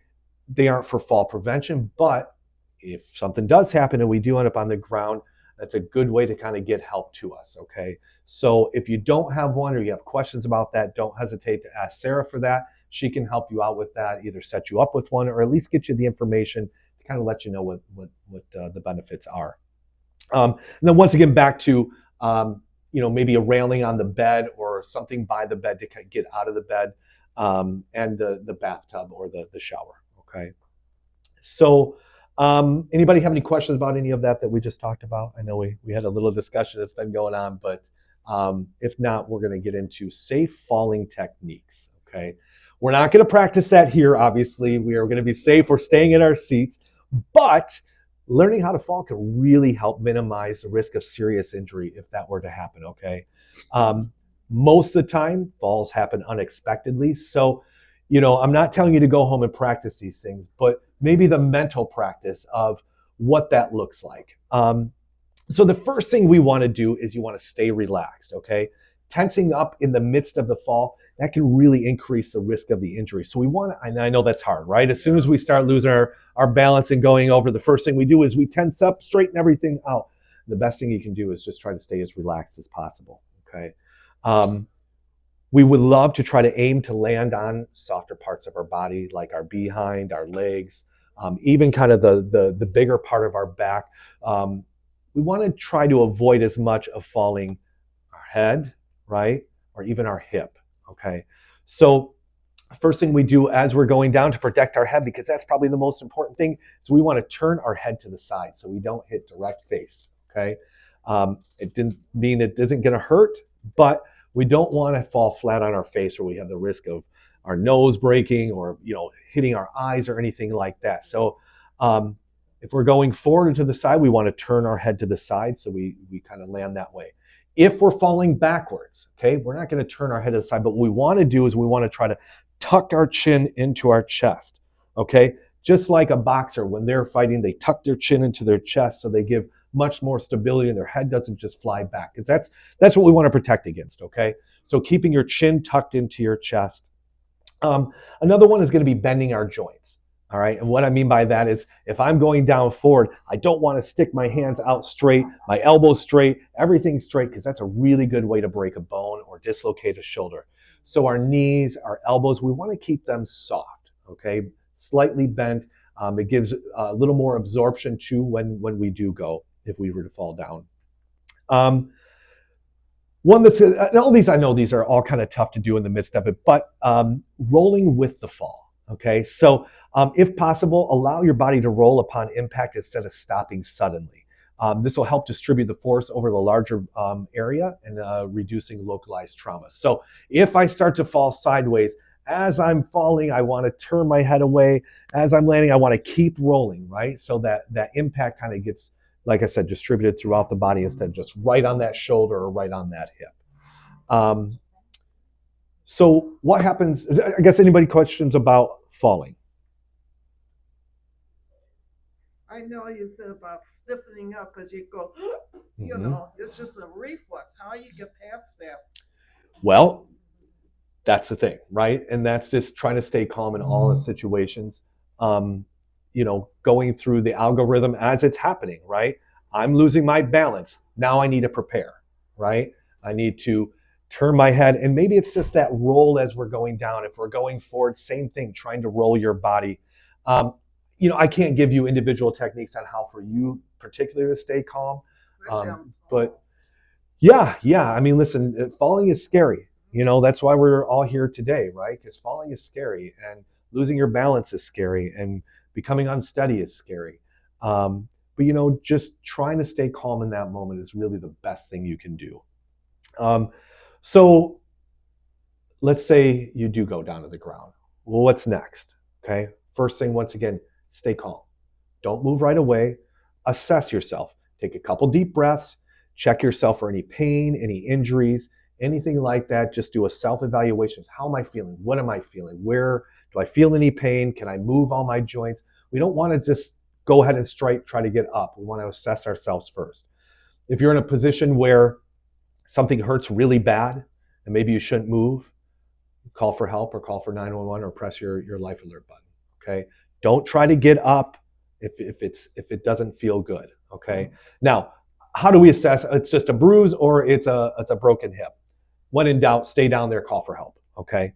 they aren't for fall prevention, but if something does happen and we do end up on the ground, that's a good way to kind of get help to us, okay? So if you don't have one or you have questions about that, don't hesitate to ask Sarah for that. She can help you out with that, either set you up with one or at least get you the information to kind of let you know what the benefits are. And then once again, back to, maybe a railing on the bed or something by the bed to get out of the bed, and the bathtub or the shower, okay? So, anybody have any questions about any of that we just talked about? I know we had a little discussion that's been going on, but if not, we're going to get into safe falling techniques, okay? We're not going to practice that here, obviously. We are going to be safe. We're staying in our seats, but learning how to fall can really help minimize the risk of serious injury if that were to happen, okay? Most of the time, falls happen unexpectedly. So, I'm not telling you to go home and practice these things, but maybe the mental practice of what that looks like. So the first thing we want to do is you want to stay relaxed, okay? Tensing up in the midst of the fall, that can really increase the risk of the injury. So we want to, and I know that's hard, right? As soon as we start losing our balance and going over, the first thing we do is we tense up, straighten everything out. The best thing you can do is just try to stay as relaxed as possible, okay? We would love to try to aim to land on softer parts of our body, like our behind, our legs, even kind of the bigger part of our back. We want to try to avoid as much of falling our head, right? Or even our hip, okay? So first thing we do as we're going down to protect our head, because that's probably the most important thing, is we want to turn our head to the side so we don't hit direct face, okay? It didn't mean it isn't going to hurt, but we don't want to fall flat on our face where we have the risk of our nose breaking or hitting our eyes or anything like that. So if we're going forward and to the side, we want to turn our head to the side so we kind of land that way. If we're falling backwards, okay, we're not going to turn our head to the side, but what we want to do is we want to try to tuck our chin into our chest, okay? Just like a boxer, when they're fighting, they tuck their chin into their chest so they give much more stability and their head doesn't just fly back, because that's what we want to protect against, okay? So keeping your chin tucked into your chest. Another one is going to be bending our joints, all right? And what I mean by that is if I'm going down forward, I don't want to stick my hands out straight, my elbows straight, everything straight, because that's a really good way to break a bone or dislocate a shoulder. So our knees, our elbows, we want to keep them soft, okay? Slightly bent. It gives a little more absorption too when we do go, if we were to fall down. One that's, and all these, I know these are all kind of tough to do in the midst of it, but rolling with the fall, okay? So if possible, allow your body to roll upon impact instead of stopping suddenly. This will help distribute the force over the larger area and reducing localized trauma. So if I start to fall sideways, as I'm falling, I want to turn my head away. As I'm landing, I want to keep rolling, right? So that impact kind of gets, like I said, distributed throughout the body instead of just right on that shoulder or right on that hip. So what happens, I guess anybody questions about falling? I know you said about stiffening up because you go, you Mhm. know, it's just a reflex. How you get past that? Well, that's the thing, right? And that's just trying to stay calm in all the situations. Going through the algorithm as it's happening, right? I'm losing my balance. Now I need to prepare, right? I need to turn my head, and maybe it's just that roll as we're going down. If we're going forward, same thing, trying to roll your body. I can't give you individual techniques on how for you particularly to stay calm. But yeah. I mean, listen, falling is scary. That's why we're all here today, right? Because falling is scary, and losing your balance is scary, and becoming unsteady is scary. But just trying to stay calm in that moment is really the best thing you can do. So let's say you do go down to the ground. Well, what's next? Okay. First thing, once again, stay calm. Don't move right away. Assess yourself. Take a couple deep breaths. Check yourself for any pain, any injuries, anything like that. Just do a self-evaluation. How am I feeling? What am I feeling? Where do I feel any pain? Can I move all my joints? We don't want to just go ahead and try to get up. We want to assess ourselves first. If you're in a position where something hurts really bad and maybe you shouldn't move, call for help or call for 911 or press your life alert button. Okay. Don't try to get up if it doesn't feel good. Okay. Now, how do we assess it's just a bruise or it's a broken hip? When in doubt, stay down there, call for help. Okay.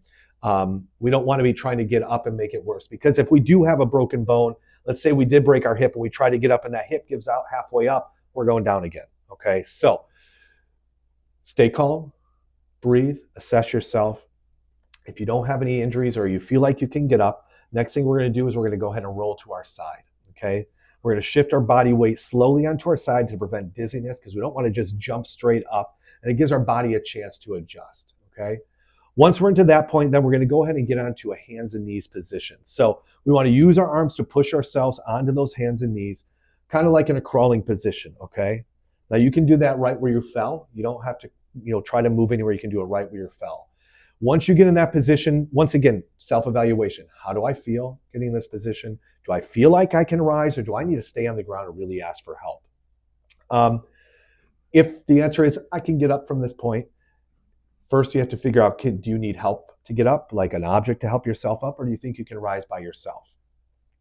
We don't want to be trying to get up and make it worse, because if we do have a broken bone, let's say we did break our hip and we try to get up and that hip gives out halfway up, we're going down again. Okay. So stay calm, breathe, assess yourself. If you don't have any injuries or you feel like you can get up, next thing we're going to do is we're going to go ahead and roll to our side. Okay. We're going to shift our body weight slowly onto our side to prevent dizziness, because we don't want to just jump straight up, and it gives our body a chance to adjust. Okay. Once we're into that point, then we're going to go ahead and get onto a hands and knees position. So we want to use our arms to push ourselves onto those hands and knees, kind of like in a crawling position. Okay. Now you can do that right where you fell. You don't have to, try to move anywhere. You can do it right where you fell. Once you get in that position, once again, self-evaluation. How do I feel getting in this position? Do I feel like I can rise, or do I need to stay on the ground and really ask for help? If the answer is I can get up from this point, first you have to figure out, do you need help to get up, like an object to help yourself up, or do you think you can rise by yourself?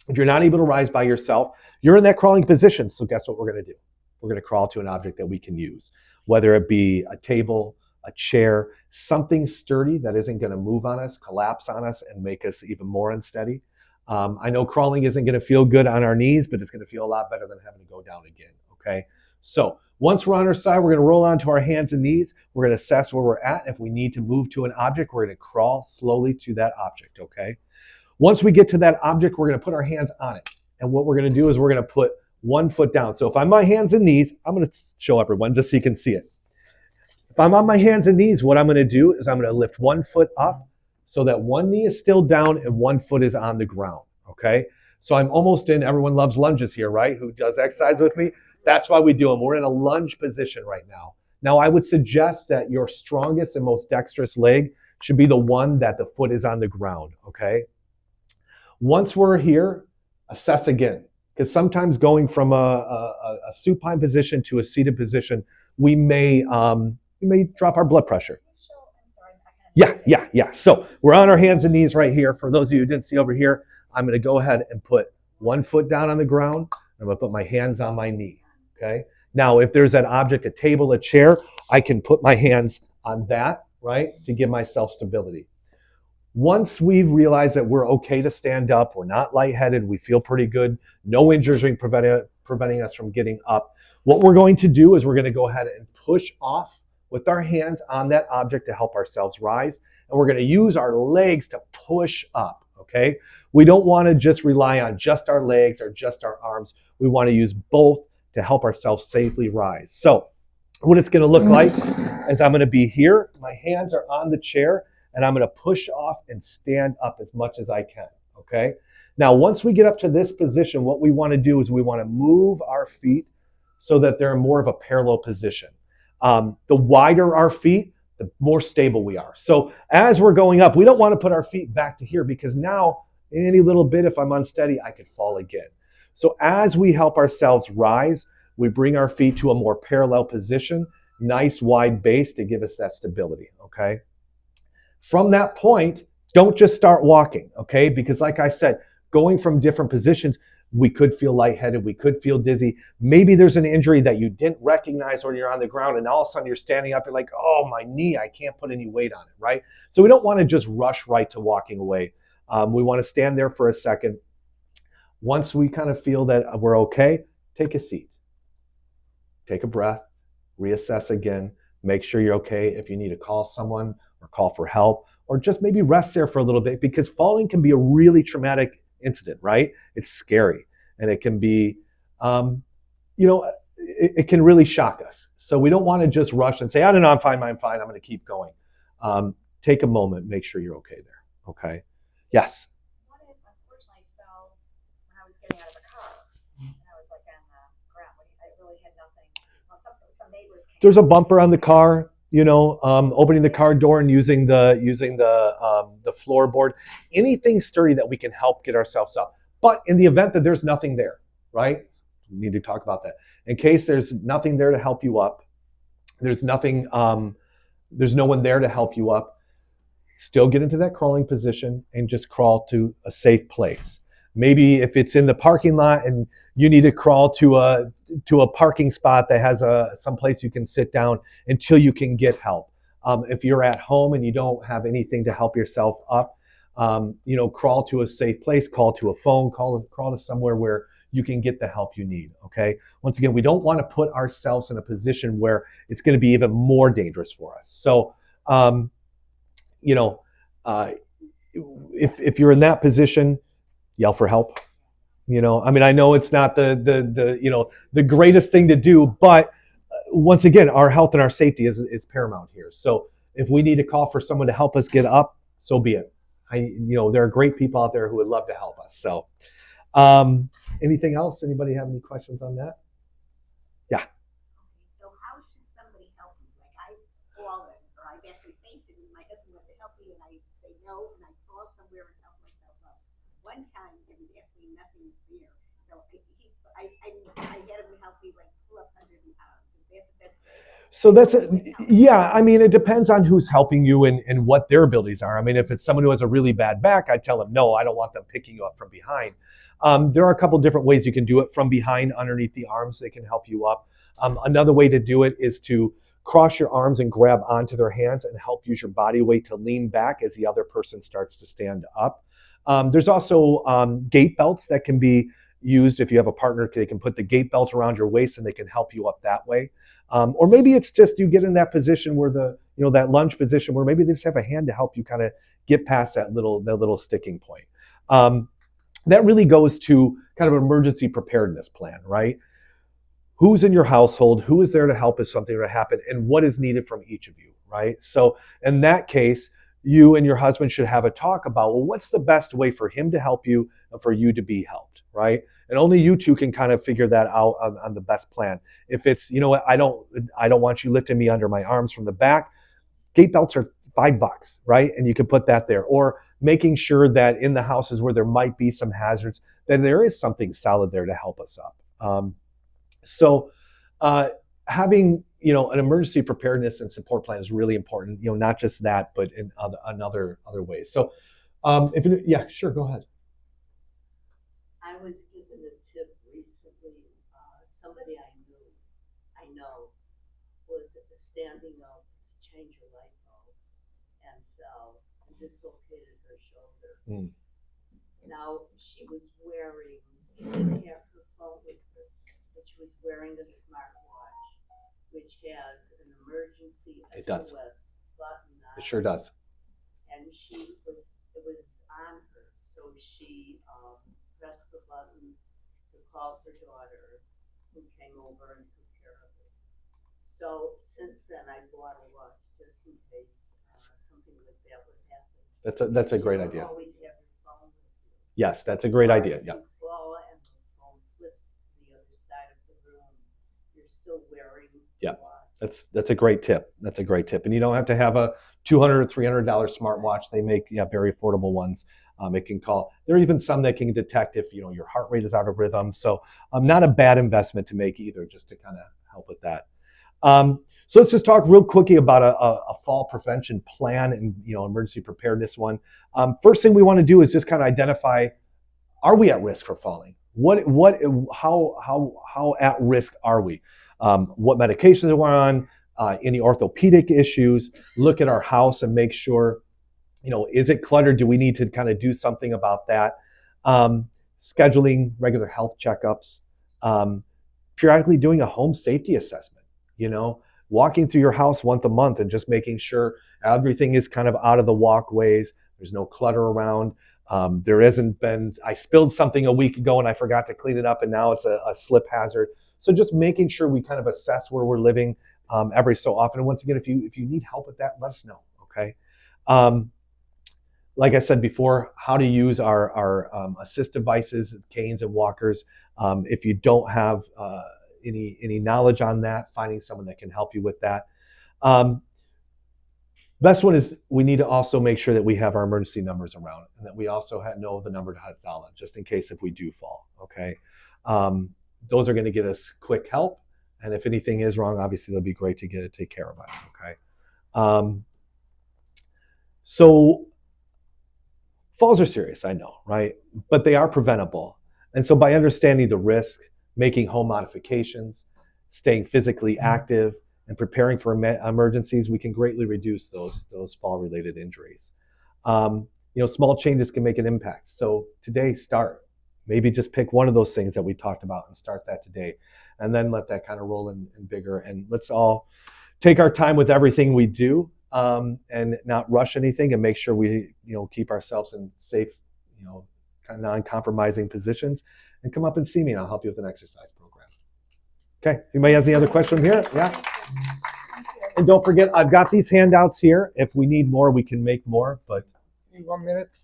If you're not able to rise by yourself, you're in that crawling position. So guess what we're going to do? We're going to crawl to an object that we can use, whether it be a table, a chair, something sturdy that isn't going to move on us, collapse on us, and make us even more unsteady. I know crawling isn't going to feel good on our knees, but it's going to feel a lot better than having to go down again. Okay. So once we're on our side, we're going to roll onto our hands and knees. We're going to assess where we're at. If we need to move to an object, we're going to crawl slowly to that object. Okay. Once we get to that object, we're going to put our hands on it. And what we're going to do is we're going to put one foot down. So if I'm on my hands and knees, I'm going to show everyone just so you can see it. If I'm on my hands and knees, what I'm going to do is I'm going to lift one foot up so that one knee is still down and one foot is on the ground. Okay. So I'm almost in, everyone loves lunges here, right? Who does exercise with me? That's why we do them. We're in a lunge position right now. Now, I would suggest that your strongest and most dexterous leg should be the one that the foot is on the ground. Okay. Once we're here, assess again. Because sometimes going from a supine position to a seated position, we may drop our blood pressure. Yeah. So we're on our hands and knees right here. For those of you who didn't see over here, I'm going to go ahead and put one foot down on the ground. I'm going to put my hands on my knee. Okay. Now, if there's an object, a table, a chair, I can put my hands on that, right, to give myself stability. Once we realize that we're okay to stand up, we're not lightheaded, we feel pretty good, no injuries preventing us from getting up, what we're going to do is we're going to go ahead and push off with our hands on that object to help ourselves rise. And we're going to use our legs to push up, okay? We don't want to just rely on just our legs or just our arms. We want to use both to help ourselves safely rise. So what it's going to look like is I'm going to be here, my hands are on the chair, and I'm going to push off and stand up as much as I can, okay? Now, once we get up to this position, what we want to do is we want to move our feet so that they're in more of a parallel position. The wider our feet, the more stable we are. So as we're going up, we don't want to put our feet back to here because now any little bit, if I'm unsteady, I could fall again. So as we help ourselves rise, we bring our feet to a more parallel position, nice wide base to give us that stability, okay? From that point, don't just start walking, okay? Because like I said, going from different positions, we could feel lightheaded, we could feel dizzy. Maybe there's an injury that you didn't recognize when you're on the ground, and all of a sudden you're standing up, you're like, oh, my knee, I can't put any weight on it, right? So we don't want to just rush right to walking away. We want to stand there for a second. Once we kind of feel that we're okay, take a seat. Take a breath, reassess again, make sure you're okay. If you need to call someone or call for help, or just maybe rest there for a little bit, because falling can be a really traumatic incident, right? It's scary, and it can be, it can really shock us. So we don't want to just rush and say, I don't know, I'm fine, I'm going to keep going. Take a moment, make sure you're okay there, okay? Yes? What if, unfortunately, I fell when I was getting out of the car, and I was like on the ground, I really had nothing, well, some neighbors came. There's a bumper on the car, opening the car door and using the floorboard, anything sturdy that we can help get ourselves up. But in the event that there's nothing there, right? We need to talk about that. In case there's nothing there to help you up, there's no one there to help you up, still get into that crawling position and just crawl to a safe place. Maybe if it's in the parking lot and you need to crawl to a parking spot that has some place you can sit down until you can get help. If you're at home and you don't have anything to help yourself up, crawl to a safe place, call to a phone, crawl to somewhere where you can get the help you need, okay? Once again, we don't want to put ourselves in a position where it's going to be even more dangerous for us. So, if you're in that position, yell for help. I know it's not the greatest thing to do, but once again, our health and our safety is paramount here. So if we need to call for someone to help us get up, so be it. There are great people out there who would love to help us. So, anything else? Anybody have any questions on that? Yeah. Okay, so how should somebody help me? Like I fallen, or I guess I fainted, and my husband wants to help me, and I say no, and I crawl somewhere and help myself up. One time, there was actually nothing there, so I had him help me like pull up under the arms. Is that the best way? So it depends on who's helping you and what their abilities are. If it's someone who has a really bad back, I tell them, no, I don't want them picking you up from behind. There are a couple different ways you can do it. From behind, underneath the arms, they can help you up. Another way to do it is to cross your arms and grab onto their hands and help use your body weight to lean back as the other person starts to stand up. There's also gait belts that can be used. If you have a partner, they can put the gait belt around your waist and they can help you up that way. Or maybe it's just you get in that position where that lunge position where maybe they just have a hand to help you kind of get past that little sticking point. That really goes to kind of an emergency preparedness plan, right? Who's in your household? Who is there to help if something were to happen? And what is needed from each of you, right? So in that case, you and your husband should have a talk about, well, what's the best way for him to help you and for you to be helped, right? And only you two can kind of figure that out on the best plan. If it's, I don't want you lifting me under my arms from the back, gait belts are $5, right? And you can put that there. Or making sure that in the houses where there might be some hazards, that there is something solid there to help us up. So having, an emergency preparedness and support plan is really important, not just that, but in other ways. So yeah, sure, go ahead. I was given a tip recently. Somebody I know, was standing up to change a light bulb and fell and dislocated her shoulder. Mm. Now she was wearing, didn't have her phone with her, but she was wearing a smartwatch, which has an emergency SOS button on it. Sure does. And it was on her, so she pressed the button to call her daughter, who came over and took care of it. So since then, I bought a watch just in case something like that would happen. That's a great You idea. always have your phone with you. Yes, that's a great idea. If Yeah. you fall and the phone flips to the other side of the room, you're still wearing Yeah. the watch. That's a great tip. That's a great tip. And you don't have to have a $200 or $300 smartwatch. They make very affordable ones. It can call. There are even some that can detect if your heart rate is out of rhythm. So not a bad investment to make either, just to kind of help with that. So let's just talk real quickly about a fall prevention plan and emergency preparedness one. First thing we want to do is just kind of identify: are we at risk for falling? How at risk are we? What medications are we on? Any orthopedic issues? Look at our house and make sure, is it cluttered? Do we need to kind of do something about that? Scheduling regular health checkups, periodically doing a home safety assessment, walking through your house once a month and just making sure everything is kind of out of the walkways. There's no clutter around. There hasn't been, I spilled something a week ago and I forgot to clean it up and now it's a slip hazard. So just making sure we kind of assess where we're living every so often. And once again, if you need help with that, let us know, okay? Like I said before, how to use our assist devices, canes and walkers. If you don't have any knowledge on that, finding someone that can help you with that. Best one is we need to also make sure that we have our emergency numbers around and that we also know the number to Hatzala just in case if we do fall, okay? Those are going to get us quick help. And if anything is wrong, obviously it'll be great to take care of us, okay? So falls are serious, I know, right? But they are preventable. And so by understanding the risk, making home modifications, staying physically active, and preparing for emergencies, we can greatly reduce those fall-related injuries. Small changes can make an impact. So today, start. Maybe just pick one of those things that we talked about and start that today. And then let that kind of roll in bigger. And let's all take our time with everything we do and not rush anything and make sure we keep ourselves in safe, kind of non-compromising positions. And come up and see me and I'll help you with an exercise program. Okay, anybody has any other question here? Yeah. And don't forget, I've got these handouts here. If we need more, we can make more, but. 1 minute.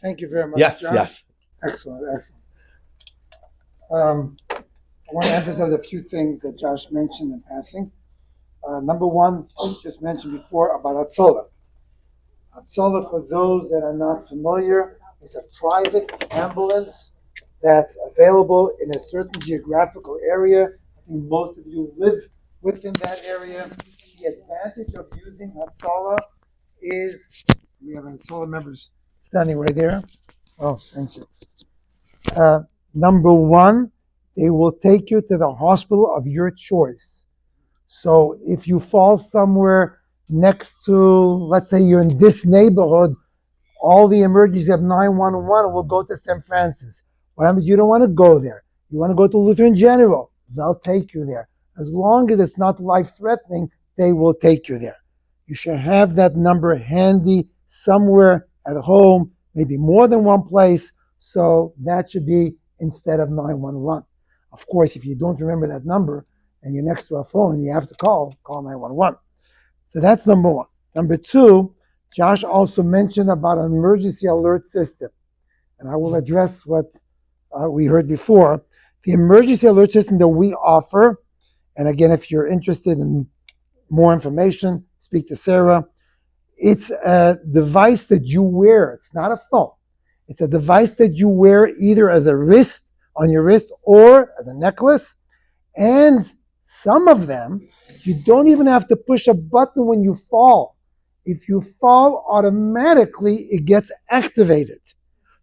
Thank you very much, Yes, Josh. yes. Excellent. I want to emphasize a few things that Josh mentioned in passing. Number one, just mentioned before about Hatzala. Hatzala, for those that are not familiar, is a private ambulance that's available in a certain geographical area. I think most of you live within that area. The advantage of using Hatzala is we have Hatzala members standing right there. Oh, thank you. Number one, they will take you to the hospital of your choice. So if you fall somewhere next to, let's say you're in this neighborhood, all the emergencies of 911 will go to St. Francis. What happens? You don't want to go there. You want to go to Lutheran General. They'll take you there. As long as it's not life-threatening, they will take you there. You should have that number handy somewhere at home, maybe more than one place. So that should be instead of 911. Of course, if you don't remember that number and you're next to a phone and you have to call 911. So that's number one. Number two, Josh also mentioned about an emergency alert system. And I will address what we heard before. The emergency alert system that we offer, and again, if you're interested in more information, speak to Sarah. It's a device that you wear. It's not a phone. It's a device that you wear either as a wrist, on your wrist, or as a necklace. And some of them, you don't even have to push a button when you fall. If you fall, automatically it gets activated.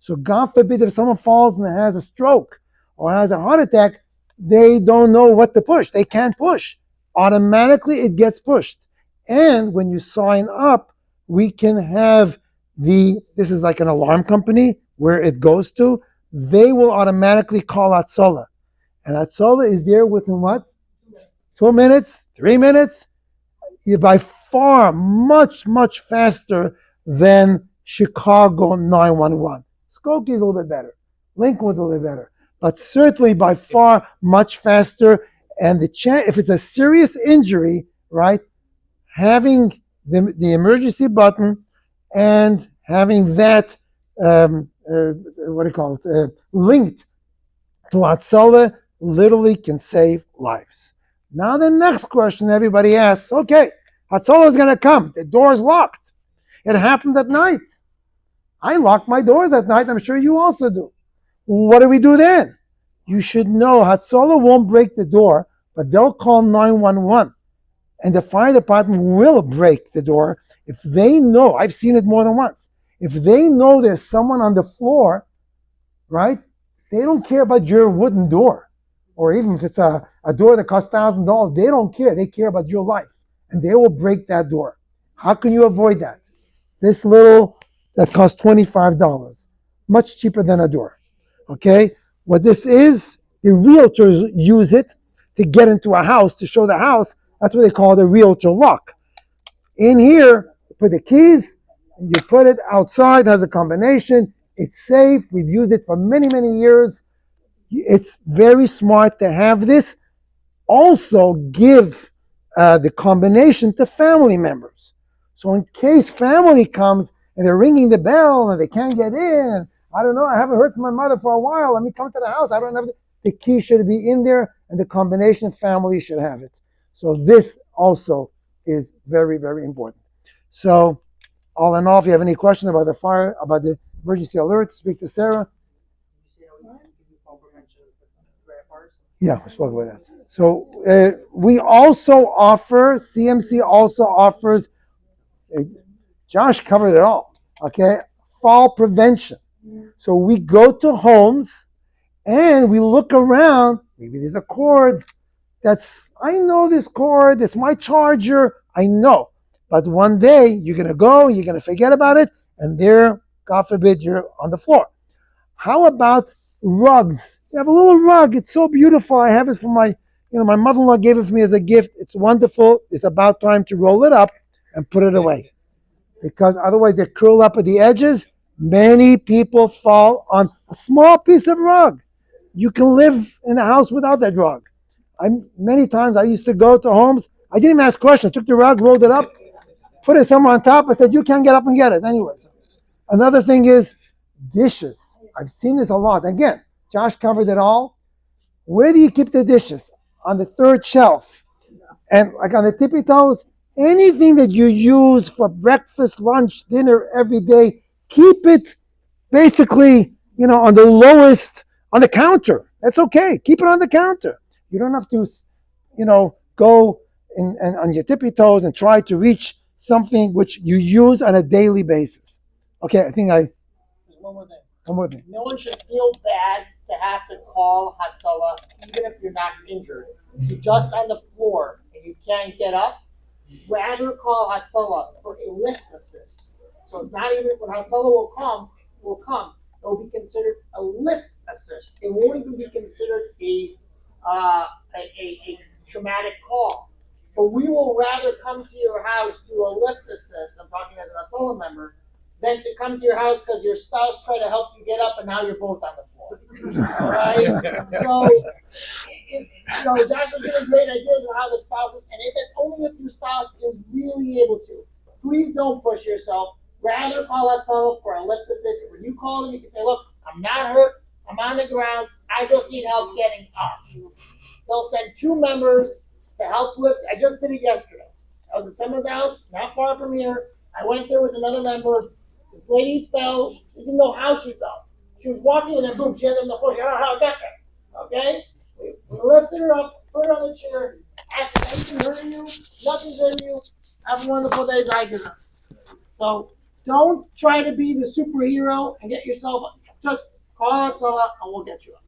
So God forbid if someone falls and has a stroke or has a heart attack, they don't know what to push. They can't push. Automatically it gets pushed. And when you sign up, we can have this is like an alarm company where it goes to, they will automatically call Hatzala. And Hatzala is there within what? 2 minutes, 3 minutes. You're by far much, much faster than Chicago 911. Skokie is a little bit better. Lincoln was a little bit better. but certainly by far much faster. And if it's a serious injury, right, having the emergency button and having that what do you call it, linked to Hatzalah literally can save lives. Now the next question everybody asks, okay, Hatzalah is going to come. The door is locked. It happened at night. I lock my doors at night. I'm sure you also do. What do we do then? You should know Hatzalah won't break the door, but they'll call 911. And the fire department will break the door if they know, I've seen it more than once, if they know there's someone on the floor, right? They don't care about your wooden door. Or even if it's a door that costs $1,000, they don't care. They care about your life. And they will break that door. How can you avoid that? This little, that costs $25, much cheaper than a door. Okay? What this is, the realtors use it to get into a house, to show the house. That's what they call the realtor lock. In here, you put the keys, and you put it outside, has a combination. It's safe. We've used it for many, many years. It's very smart to have this. Also, give the combination to family members. So in case family comes and they're ringing the bell and they can't get in, I don't know, I haven't heard from my mother for a while, let me come to the house, I don't have the key should be in there, and the combination family should have it. So this also is very, very important. So all in all, if you have any questions about the fire, about the emergency alert, speak to Sarah. Yeah, we spoke about that. So we also offer, CMC also offers, Josh covered it all, okay? Fall prevention. So we go to homes and we look around, maybe there's a cord I know this cord, it's my charger, I know. But one day you're going to go, you're going to forget about it, and there, God forbid, you're on the floor. How about rugs? You have a little rug, it's so beautiful. I have it from my mother-in-law gave it to me as a gift. It's wonderful. It's about time to roll it up and put it away. Because otherwise they curl up at the edges. Many people fall on a small piece of rug. You can live in a house without that rug. Many times I used to go to homes. I didn't even ask questions. I took the rug, rolled it up, put it somewhere on top. I said, you can't get up and get it. Anyways. Another thing is dishes. I've seen this a lot. Again, Josh covered it all. Where do you keep the dishes? On the third shelf. And like on the tippy toes, anything that you use for breakfast, lunch, dinner every day, keep it basically, on the lowest, on the counter. That's okay. Keep it on the counter. You don't have to, go and on your tippy toes and try to reach something which you use on a daily basis. Okay, I think One more thing. one more thing. No one should feel bad to have to call Hatzalah, even if you're not injured. If you're just on the floor and you can't get up, rather call Hatzalah for a lift assist. So it's not even when Hatzalah will come. It will be considered a lift assist. It won't even be considered a traumatic call. But we will rather come to your house do a lift assist. I'm talking as an Hatzalah member, than to come to your house because your spouse tried to help you get up and now you're both on the floor. All right? So, Josh was giving great ideas on how the spouses, and that's only if your spouse is really able to. Please don't push yourself. Rather call Hatzalah for a lift assist. When you call them, you can say, look, I'm not hurt. I'm on the ground. I just need help getting up. They'll send 2 members to help lift. I just did it yesterday. I was at someone's house, not far from here. I went there with another member. This lady fell. She doesn't know how she fell. She was walking and then boom, she ended on the floor. She don't know how I got there. Okay? We lifted her up, put her on the chair, asked her, anything hurting you? Nothing's hurting you. Have a wonderful day, Zygon. So don't try to be the superhero and get yourself up. Just call Hatzalah and we'll get you up.